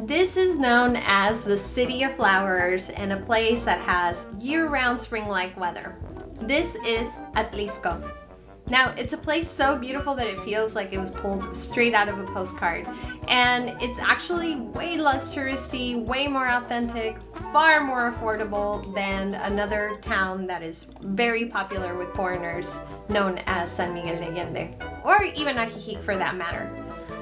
This is known as the City of Flowers and a place that has year-round spring-like weather. This is Atlixco. Now, it's a place so beautiful that it feels like it was pulled straight out of a postcard. And it's actually way less touristy, way more authentic, far more affordable than another town that is very popular with foreigners known as San Miguel de Allende, or even Ajijic for that matter.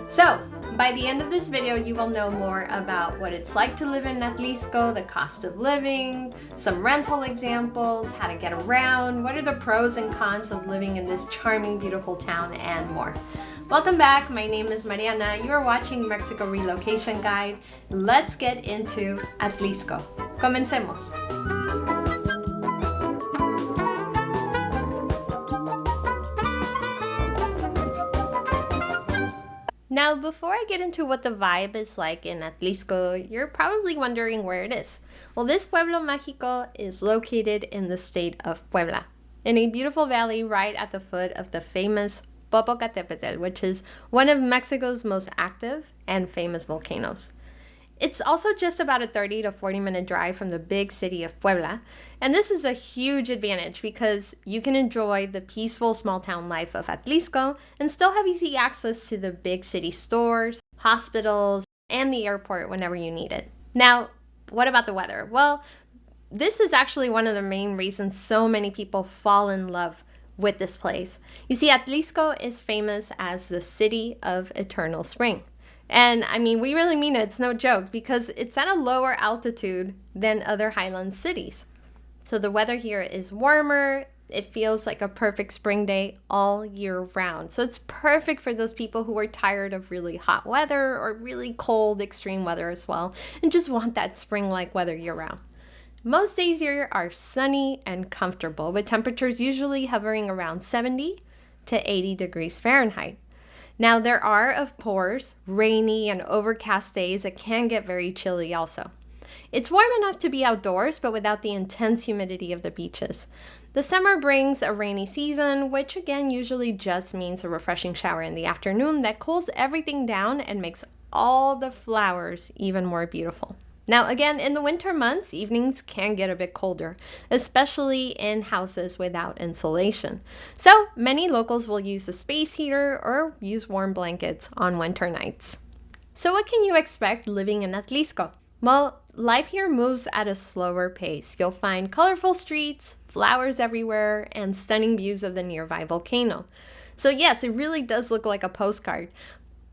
So, by the end of this video, you will know more about what it's like to live in Atlixco, the cost of living, some rental examples, how to get around, what are the pros and cons of living in this charming, beautiful town, and more. Welcome back. My name is Mariana. You are watching Mexico Relocation Guide. Let's get into Atlixco. Comencemos. Now, before I get into what the vibe is like in Atlixco, you're probably wondering where it is. Well, this Pueblo Mágico is located in the state of Puebla, in a beautiful valley right at the foot of the famous Popocatépetl, which is one of Mexico's most active and famous volcanoes. It's also just about a 30 to 40 minute drive from the big city of Puebla, and this is a huge advantage because you can enjoy the peaceful small town life of Atlixco and still have easy access to the big city stores, hospitals, and the airport whenever you need it. Now, what about the weather? Well, this is actually one of the main reasons so many people fall in love with this place. You see, Atlixco is famous as the city of eternal spring. And I mean, we really mean it. It's no joke because it's at a lower altitude than other highland cities. So the weather here is warmer. It feels like a perfect spring day all year round. So it's perfect for those people who are tired of really hot weather or really cold extreme weather as well and just want that spring-like weather year round. Most days here are sunny and comfortable, with temperatures usually hovering around 70 to 80 degrees Fahrenheit. Now, there are, of course, rainy and overcast days that can get very chilly also. It's warm enough to be outdoors, but without the intense humidity of the beaches. The summer brings a rainy season, which again usually just means a refreshing shower in the afternoon that cools everything down and makes all the flowers even more beautiful. Now, again, in the winter months, evenings can get a bit colder, especially in houses without insulation. So many locals will use a space heater or use warm blankets on winter nights. So what can you expect living in Atlixco? Well, life here moves at a slower pace. You'll find colorful streets, flowers everywhere, and stunning views of the nearby volcano. So yes, it really does look like a postcard,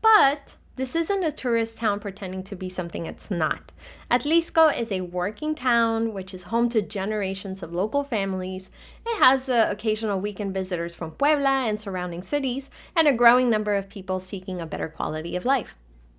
but this isn't a tourist town pretending to be something it's not. Atlixco is a working town which is home to generations of local families. It has occasional weekend visitors from Puebla and surrounding cities, and a growing number of people seeking a better quality of life.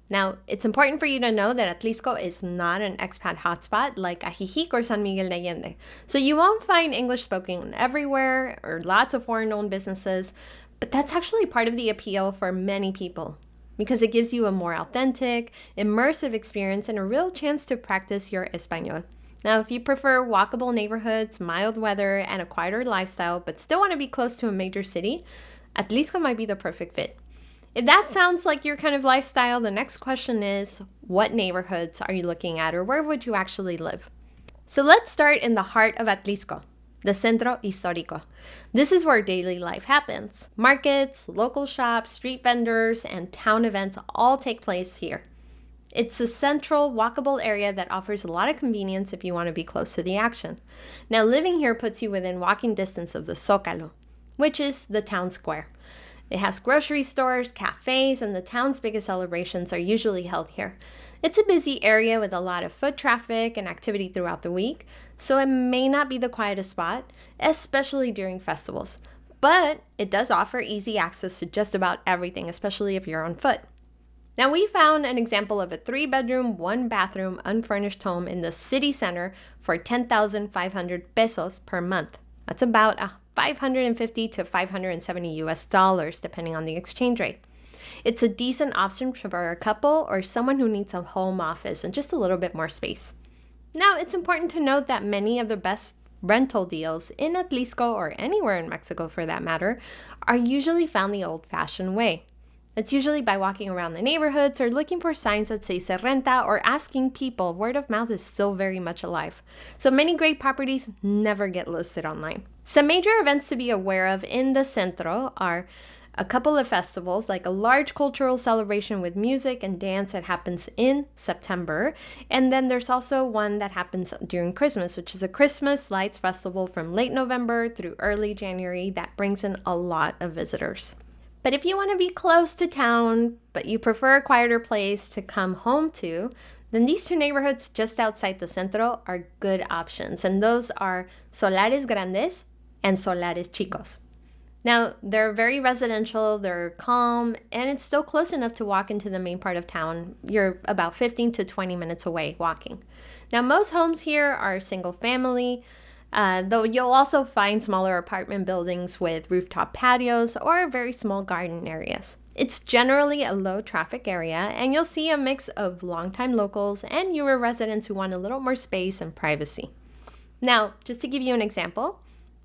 Now, it's important for you to know that Atlixco is not an expat hotspot like Ajijic or San Miguel de Allende. So you won't find English spoken everywhere or lots of foreign-owned businesses, but that's actually part of the appeal for many people, because it gives you a more authentic, immersive experience and a real chance to practice your Espanol. Now, if you prefer walkable neighborhoods, mild weather, and a quieter lifestyle, but still want to be close to a major city, Atlixco might be the perfect fit. If that sounds like your kind of lifestyle, the next question is, what neighborhoods are you looking at, or where would you actually live? So let's start in the heart of Atlixco, the Centro Histórico. This is where daily life happens. Markets, local shops, street vendors, and town events all take place here. It's a central, walkable area that offers a lot of convenience if you want to be close to the action. Now, living here puts you within walking distance of the Zócalo, which is the town square. It has grocery stores, cafes, and the town's biggest celebrations are usually held here. It's a busy area with a lot of foot traffic and activity throughout the week, so it may not be the quietest spot, especially during festivals. But it does offer easy access to just about everything, especially if you're on foot. Now, we found an example of a 3-bedroom, 1-bathroom, unfurnished home in the city center for 10,500 pesos per month. That's about $550 to $570 US, depending on the exchange rate. It's a decent option for a couple or someone who needs a home office and just a little bit more space. Now, it's important to note that many of the best rental deals in Atlixco, or anywhere in Mexico for that matter, are usually found the old-fashioned way. It's usually by walking around the neighborhoods or looking for signs that say se renta or asking people. Word of mouth is still very much alive. So many great properties never get listed online. Some major events to be aware of in the centro are a couple of festivals, like a large cultural celebration with music and dance that happens in September. And then there's also one that happens during Christmas, which is a Christmas lights festival from late November through early January that brings in a lot of visitors. But if you want to be close to town, but you prefer a quieter place to come home to, then these two neighborhoods just outside the centro are good options. And those are Solares Grandes and Solares Chicos. Now, they're very residential, they're calm, and it's still close enough to walk into the main part of town. You're about 15 to 20 minutes away walking. Now, most homes here are single family, though you'll also find smaller apartment buildings with rooftop patios or very small garden areas. It's generally a low traffic area, and you'll see a mix of longtime locals and newer residents who want a little more space and privacy. Now, just to give you an example,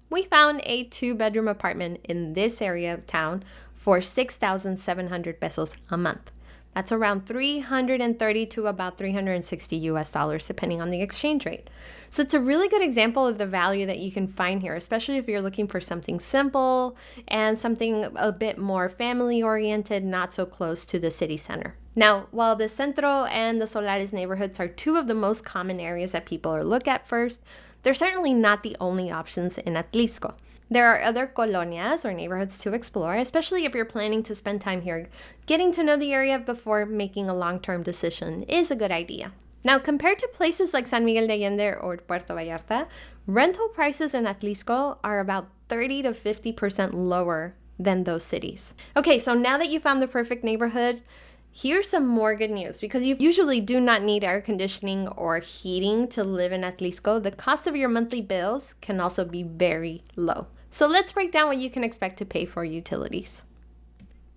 we found a 2-bedroom apartment in this area of town for 6,700 pesos a month. That's around 330 to about 360 US dollars, depending on the exchange rate. So it's a really good example of the value that you can find here, especially if you're looking for something simple and something a bit more family oriented, not so close to the city center. Now, while the Centro and the Solares neighborhoods are two of the most common areas that people look at first, they're certainly not the only options in Atlixco. There are other colonias or neighborhoods to explore, especially if you're planning to spend time here. Getting to know the area before making a long-term decision is a good idea. Now, compared to places like San Miguel de Allende or Puerto Vallarta, rental prices in Atlixco are about 30 to 50% lower than those cities. Okay, so now that you found the perfect neighborhood, here's some more good news. Because you usually do not need air conditioning or heating to live in Atlixco, the cost of your monthly bills can also be very low. So let's break down what you can expect to pay for utilities.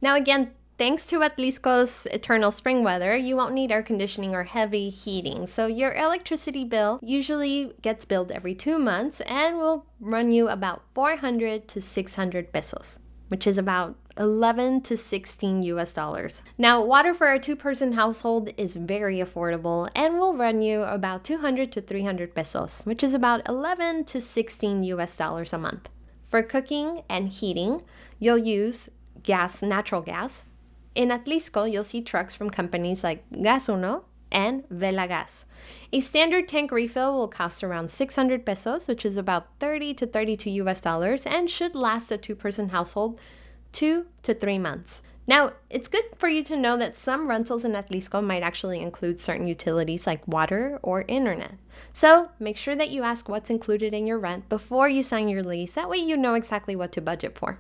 Now again, thanks to Atlixco's eternal spring weather, you won't need air conditioning or heavy heating. So your electricity bill usually gets billed every 2 months and will run you about 400 to 600 pesos, which is about 11 to 16 US dollars. Now, water for a 2-person household is very affordable and will run you about 200 to 300 pesos, which is about 11 to 16 US dollars a month. For cooking and heating, you'll use natural gas. In Atlixco, you'll see trucks from companies like Gas Uno and Vela Gas. A standard tank refill will cost around 600 pesos, which is about 30 to 32 US dollars, and should last a 2-person household 2 to 3 months. Now, it's good for you to know that some rentals in Atlixco might actually include certain utilities like water or internet. So make sure that you ask what's included in your rent before you sign your lease. That way you know exactly what to budget for.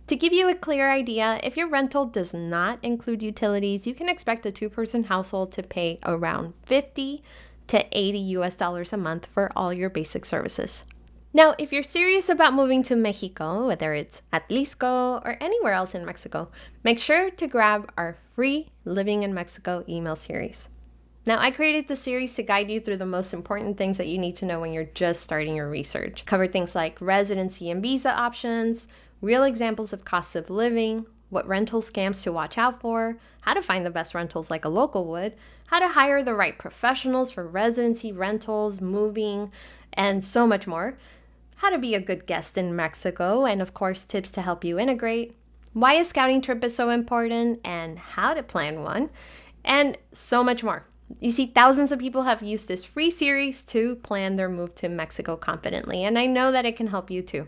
To give you a clear idea, if your rental does not include utilities, you can expect a 2-person household to pay around 50 to 80 US dollars a month for all your basic services. Now, if you're serious about moving to Mexico, whether it's Atlixco or anywhere else in Mexico, make sure to grab our free Living in Mexico email series. Now, I created this series to guide you through the most important things that you need to know when you're just starting your research. Cover things like residency and visa options, real examples of costs of living, what rental scams to watch out for, how to find the best rentals like a local would, how to hire the right professionals for residency, rentals, moving, and so much more. How to be a good guest in Mexico, and of course, tips to help you integrate, why a scouting trip is so important, and how to plan one, and so much more. You see, thousands of people have used this free series to plan their move to Mexico confidently, and I know that it can help you too.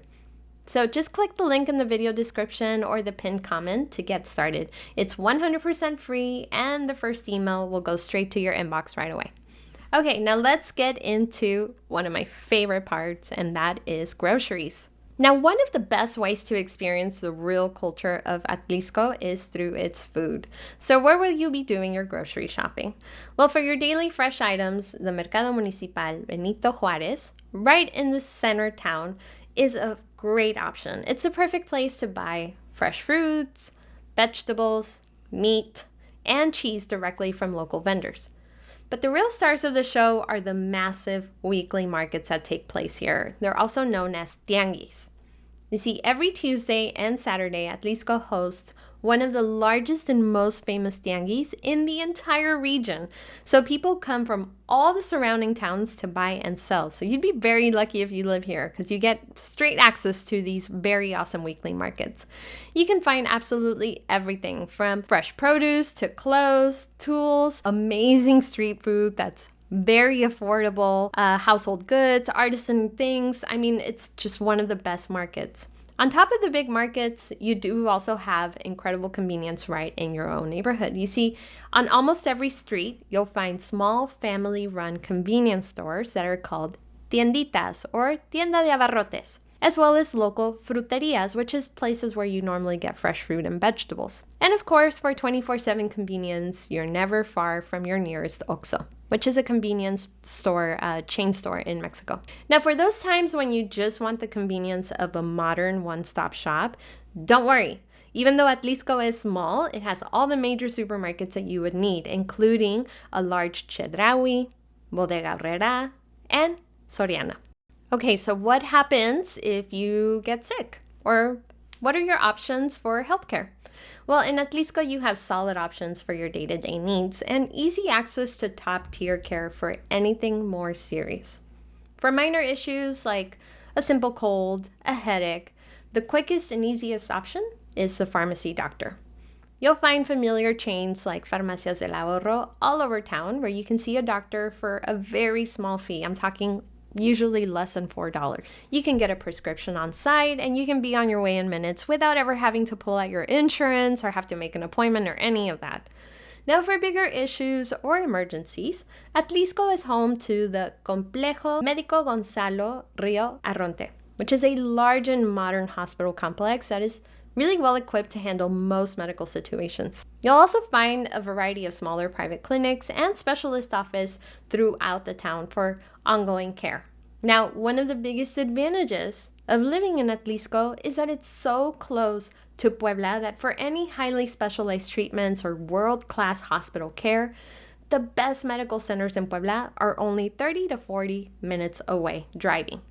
So just click the link in the video description or the pinned comment to get started. It's 100% free, and the first email will go straight to your inbox right away. Okay, now let's get into one of my favorite parts, and that is groceries. Now, one of the best ways to experience the real culture of Atlixco is through its food. So where will you be doing your grocery shopping? Well, for your daily fresh items, the Mercado Municipal Benito Juárez, right in the center town, is a great option. It's a perfect place to buy fresh fruits, vegetables, meat, and cheese directly from local vendors. But the real stars of the show are the massive weekly markets that take place here. They're also known as tianguis. You see, every Tuesday and Saturday, Atlixco hosts one of the largest and most famous tianguis in the entire region. So people come from all the surrounding towns to buy and sell. So you'd be very lucky if you live here because you get straight access to these very awesome weekly markets. You can find absolutely everything from fresh produce to clothes, tools, amazing street food that's very affordable, household goods, artisan things. I mean, it's just one of the best markets. On top of the big markets, you do also have incredible convenience right in your own neighborhood. You see, on almost every street, you'll find small family-run convenience stores that are called tienditas or tienda de abarrotes, as well as local fruterias, which is places where you normally get fresh fruit and vegetables. And of course, for 24/7 convenience, you're never far from your nearest OXXO, which is a convenience store, chain store in Mexico. Now, for those times when you just want the convenience of a modern one-stop shop, don't worry. Even though Atlixco is small, it has all the major supermarkets that you would need, including a large Chedraui, Bodega Aurrera, and Soriana. Okay, so what happens if you get sick? Or what are your options for healthcare? Well, in Atlixco, you have solid options for your day-to-day needs and easy access to top-tier care for anything more serious. For minor issues like a simple cold, a headache, the quickest and easiest option is the pharmacy doctor. You'll find familiar chains like Farmacias del Ahorro all over town where you can see a doctor for a very small fee. I'm talking usually less than $4. You can get a prescription on site and you can be on your way in minutes without ever having to pull out your insurance or have to make an appointment or any of that. Now, for bigger issues or emergencies, Atlixco is home to the Complejo Médico Gonzalo Rio Arronte, which is a large and modern hospital complex that is really well equipped to handle most medical situations. You'll also find a variety of smaller private clinics and specialist offices throughout the town for ongoing care. Now, one of the biggest advantages of living in Atlixco is that it's so close to Puebla that for any highly specialized treatments or world-class hospital care, the best medical centers in Puebla are only 30 to 40 minutes away driving.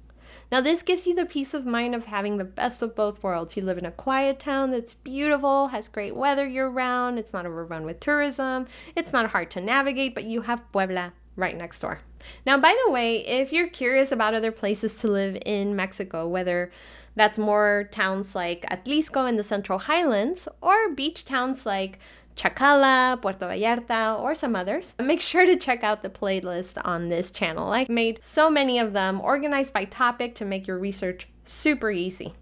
Now, this gives you the peace of mind of having the best of both worlds. You live in a quiet town that's beautiful, has great weather year-round, it's not overrun with tourism, it's not hard to navigate, but you have Puebla right next door. Now, by the way, if you're curious about other places to live in Mexico, whether that's more towns like Atlixco in the Central Highlands or beach towns like Chacala, Puerto Vallarta, or some others, make sure to check out the playlist on this channel. I've made so many of them organized by topic to make your research super easy.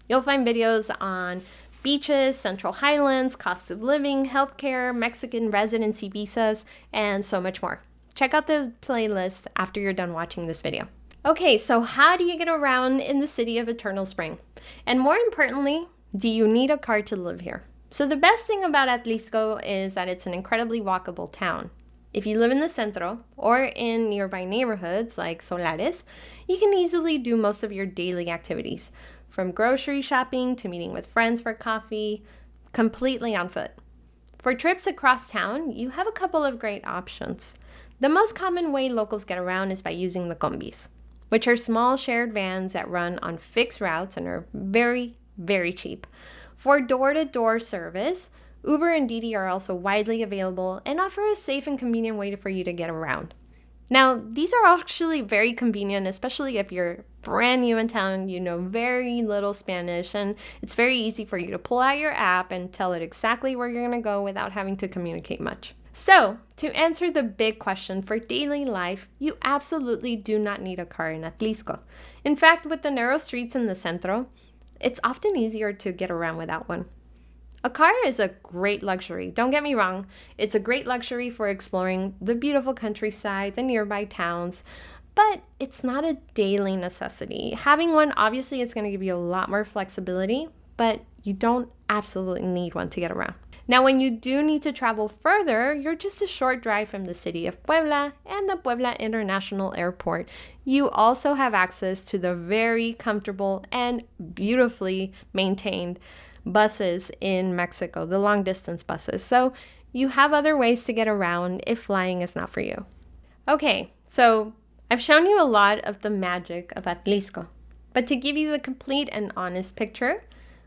You'll find videos on beaches, Central Highlands, cost of living, healthcare, Mexican residency visas, and so much more. Check out the playlist after you're done watching this video. Okay, so how do you get around in the city of Eternal Spring? And more importantly, do you need a car to live here? So the best thing about Atlixco is that it's an incredibly walkable town. If you live in the centro or in nearby neighborhoods like Solares, you can easily do most of your daily activities, from grocery shopping to meeting with friends for coffee, completely on foot. For trips across town, you have a couple of great options. The most common way locals get around is by using the combis, which are small shared vans that run on fixed routes and are very, very cheap. For door-to-door service, Uber and Didi are also widely available and offer a safe and convenient way for you to get around. Now, these are actually very convenient, especially if you're brand new in town, you know very little Spanish, and it's very easy for you to pull out your app and tell it exactly where you're going to go without having to communicate much. So, to answer the big question for daily life, you absolutely do not need a car in Atlixco. In fact, with the narrow streets in the centro, it's often easier to get around without one. A car is a great luxury, don't get me wrong. It's a great luxury for exploring the beautiful countryside, the nearby towns, but it's not a daily necessity. Having one, obviously, it's going to give you a lot more flexibility, but you don't absolutely need one to get around. Now, when you do need to travel further, you're just a short drive from the city of Puebla and the Puebla International Airport. You also have access to the very comfortable and beautifully maintained buses in Mexico, the long distance buses. So you have other ways to get around if flying is not for you. Okay, so I've shown you a lot of the magic of Atlixco, but to give you the complete and honest picture,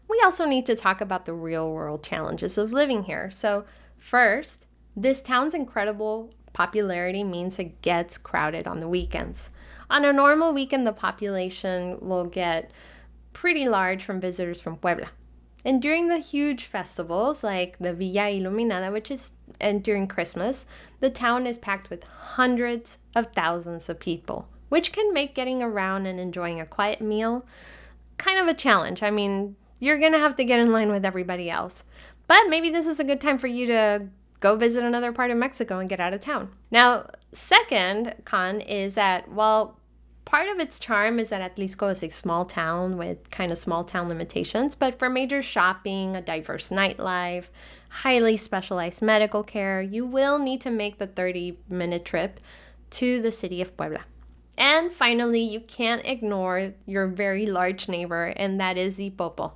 we also need to talk about the real world challenges of living here. So, first, this town's incredible popularity means it gets crowded on the weekends. On a normal weekend, the population will get pretty large from visitors from Puebla. And during the huge festivals like the Villa Iluminada, and during Christmas, the town is packed with hundreds of thousands of people, which can make getting around and enjoying a quiet meal kind of a challenge. I mean, you're going to have to get in line with everybody else. But maybe this is a good time for you to go visit another part of Mexico and get out of town. Now, second con is that while part of its charm is that Atlixco is a small town with kind of small town limitations, but for major shopping, a diverse nightlife, highly specialized medical care, you will need to make the 30-minute trip to the city of Puebla. And finally, you can't ignore your very large neighbor, and that is the Popo,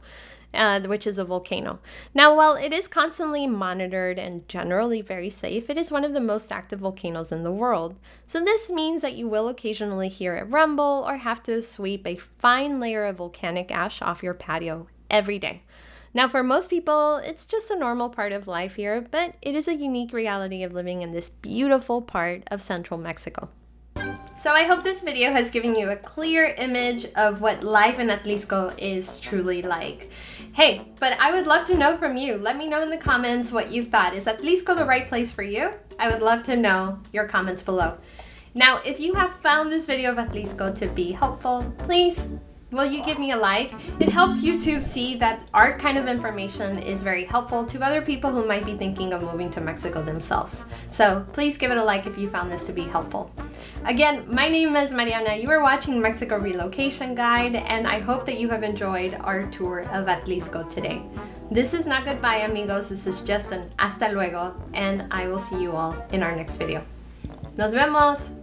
which is a volcano. Now, while it is constantly monitored and generally very safe, it is one of the most active volcanoes in the world. So this means that you will occasionally hear it rumble or have to sweep a fine layer of volcanic ash off your patio every day. Now, for most people, it's just a normal part of life here, but it is a unique reality of living in this beautiful part of central Mexico. So I hope this video has given you a clear image of what life in Atlixco is truly like. Hey, but I would love to know from you. Let me know in the comments what you thought. Is Atlixco the right place for you? I would love to know your comments below. Now, if you have found this video of Atlixco to be helpful, please, will you give me a like? It helps YouTube see that our kind of information is very helpful to other people who might be thinking of moving to Mexico themselves. So please give it a like if you found this to be helpful. Again, my name is Mariana. You are watching Mexico Relocation Guide, and I hope that you have enjoyed our tour of Atlixco today. This is not goodbye, amigos. This is just an hasta luego, and I will see you all in our next video. Nos vemos!